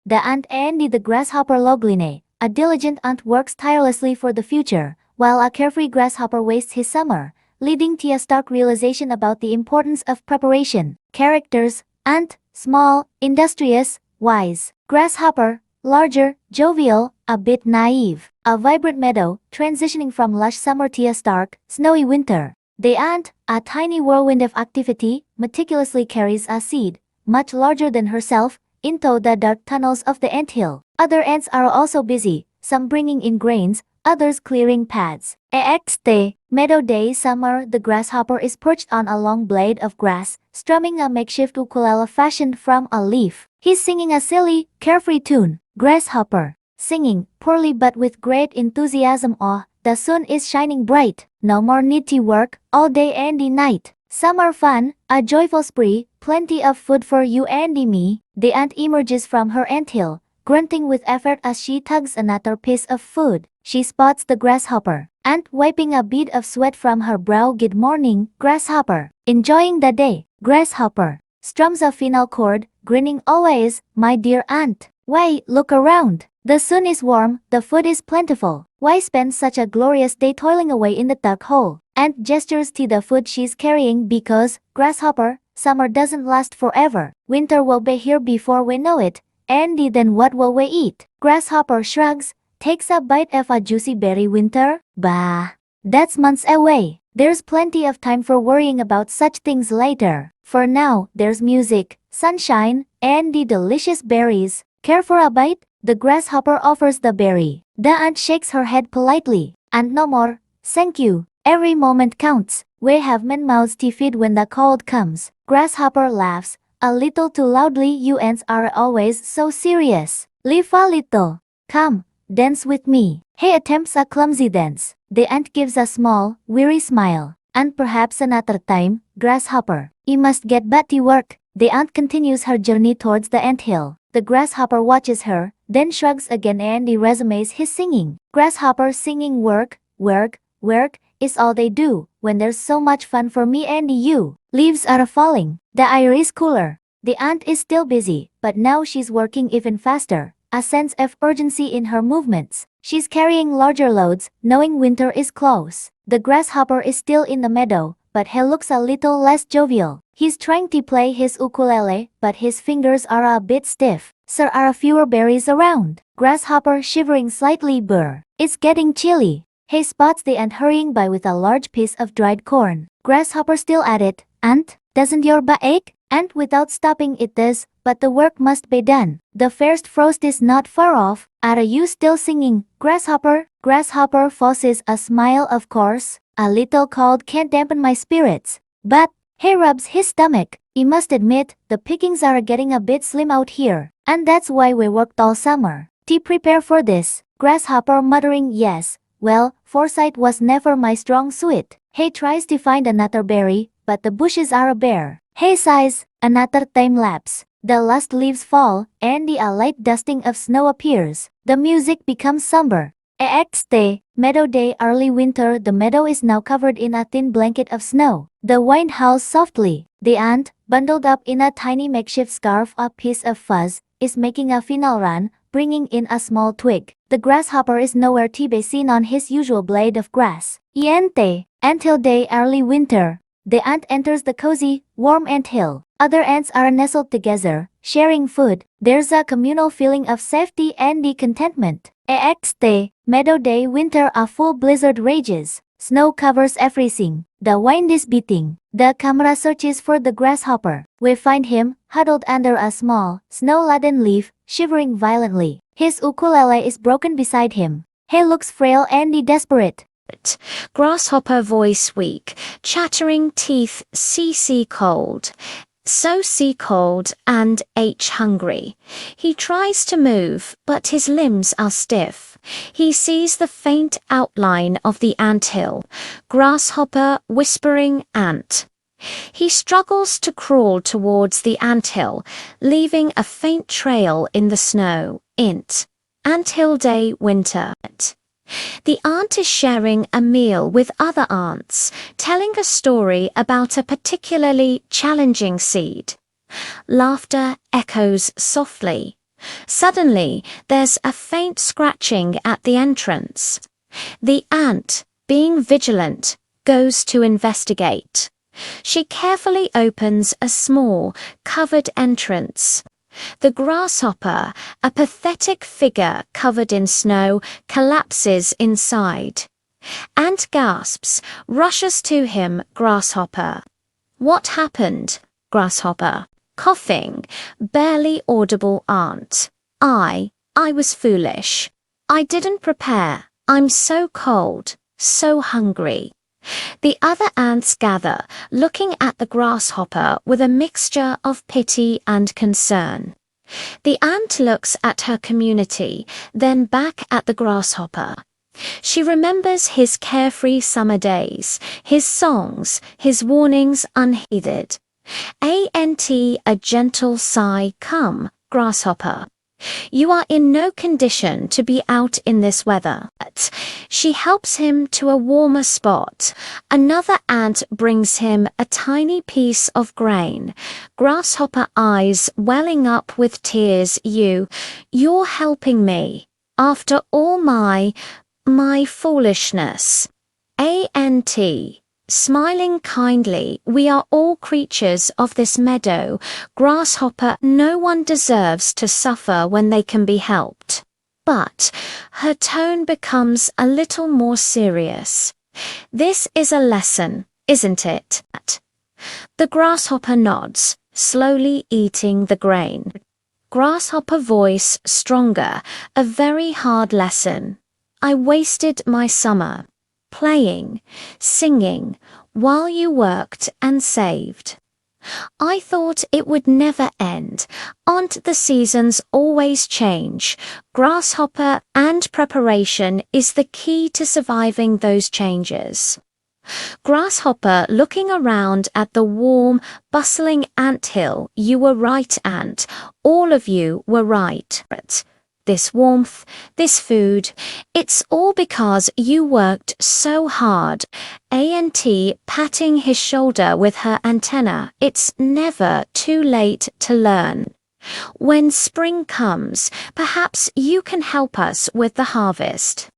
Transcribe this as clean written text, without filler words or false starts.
The ant Andy the Grasshopper Logline. A diligent ant works tirelessly for the future, while a carefree grasshopper wastes his summer, leading to a stark realization about the importance of preparation. Characters: ant, small, industrious, wise. Grasshopper, larger, jovial, a bit naive. A vibrant meadow, transitioning from lush summer to a stark, snowy winter. The ant, a tiny whirlwind of activity, meticulously carries a seed, much larger than herself, into the dark tunnels of the anthill. Other ants are also busy, some bringing in grains, others clearing paths. EXT, meadow day summer. The grasshopper is perched on a long blade of grass, strumming a makeshift ukulele fashioned from a leaf. He's singing a silly, carefree tune. Grasshopper, singing, poorly but with great enthusiasm. Oh, the sun is shining bright. No more need to work, all day and the night. Summer fun, a joyful spree, plenty of food for you and me. The ant emerges from her anthill, grunting with effort as she tugs another piece of food. She spots the grasshopper. Ant wiping a bead of sweat from her brow. Good morning, grasshopper. Enjoying the day. Grasshopper strums a final chord, grinning always. My dear ant, why, look around. The sun is warm, the food is plentiful. Why spend such a glorious day toiling away in the dark hole? Ant gestures to the food she's carrying. Because, grasshopper, summer doesn't last forever. Winter will be here before we know it. And then what will we eat? Grasshopper shrugs, takes a bite of a juicy berry. Winter? Bah! That's months away. There's plenty of time for worrying about such things later. For now, there's music, sunshine, and the delicious berries. Care for a bite? The grasshopper offers the berry. The ant shakes her head politely. And no more, thank you. Every moment counts. We have many mouths to feed when the cold comes. Grasshopper laughs, a little too loudly. You ants are always so serious. Leave a little. Come, dance with me. He attempts a clumsy dance. The ant gives a small, weary smile. And perhaps another time, grasshopper. You must get back to work. The ant continues her journey towards the anthill. The grasshopper watches her, then shrugs again and resumes his singing. Grasshopper singing. Work, work, work is all they do, when there's so much fun for me and you. Leaves are falling. The air is cooler. The ant is still busy, but now she's working even faster. A sense of urgency in her movements. She's carrying larger loads, knowing winter is close. The grasshopper is still in the meadow, but he looks a little less jovial. He's trying to play his ukulele, but his fingers are a bit stiff. There are fewer berries around. Grasshopper shivering slightly. Brr. It's getting chilly. He spots the ant hurrying by with a large piece of dried corn. Grasshopper still at it. Ant, doesn't your butt ache? Ant without stopping. It does, but the work must be done. The first frost is not far off. Are you still singing, grasshopper? Grasshopper forces a smile. Of course. A little cold can't dampen my spirits. But, he rubs his stomach. You must admit, the pickings are getting a bit slim out here. And that's why we worked all summer to prepare for this. Grasshopper muttering. Yes, well, foresight was never my strong suit. He tries to find another berry, but the bushes are bare. He sighs. Another time lapse. The last leaves fall, and a light dusting of snow appears. The music becomes somber. EXT, meadow day. Early winter. The meadow is now covered in a thin blanket of snow. The wind howls softly. The ant, bundled up in a tiny makeshift scarf, a piece of fuzz, is making a final run, bringing in a small twig. The grasshopper is nowhere to be seen on his usual blade of grass. Iente, anthill day. Early winter. The ant enters the cozy, warm anthill. Other ants are nestled together, sharing food. There's a communal feeling of safety and contentment. EXT, meadow day. Winter. A full blizzard rages. Snow covers everything. The wind is beating. The camera searches for the grasshopper. We find him, huddled under a small, snow-laden leaf, shivering violently. His ukulele is broken beside him. He looks frail and desperate. Grasshopper voice weak, chattering teeth, sea cold. So sea cold and hungry. He tries to move, but his limbs are stiff. He sees the faint outline of the anthill. Grasshopper whispering ant. He struggles to crawl towards the anthill, leaving a faint trail in the snow. Anthill day. Winter. The ant is sharing a meal with other ants, telling a story about a particularly challenging seed. Laughter echoes softly. Suddenly, there's a faint scratching at the entrance. The ant, being vigilant, goes to investigate. She carefully opens a small, covered entrance. The grasshopper, a pathetic figure covered in snow, collapses inside. Ant gasps, rushes to him, Grasshopper. What happened, Grasshopper? Coughing, barely audible Ant. I was foolish. I didn't prepare. I'm so cold, so hungry. The other ants gather, looking at the grasshopper with a mixture of pity and concern. The ant looks at her community, then back at the grasshopper. She remembers his carefree summer days, his songs, his warnings unheeded. Ant, a gentle sigh, come, grasshopper. You are in no condition to be out in this weather. She helps him to a warmer spot. Another ant brings him a tiny piece of grain. Grasshopper eyes welling up with tears. You're helping me. After all my foolishness. Ant. Smiling kindly, we are all creatures of this meadow. Grasshopper, no one deserves to suffer when they can be helped. But her tone becomes a little more serious. This is a lesson, isn't it? The grasshopper nods, slowly eating the grain. Grasshopper voice stronger, a very hard lesson. I wasted my summer. Playing, singing, while you worked and saved. I thought it would never end. Aren't the seasons always change? Grasshopper and preparation is the key to surviving those changes. Grasshopper looking around at the warm, bustling anthill. You were right, Ant. All of you were right. This warmth, this food, it's all because you worked so hard. Ant patting his shoulder with her antenna. It's never too late to learn. When spring comes, perhaps you can help us with the harvest.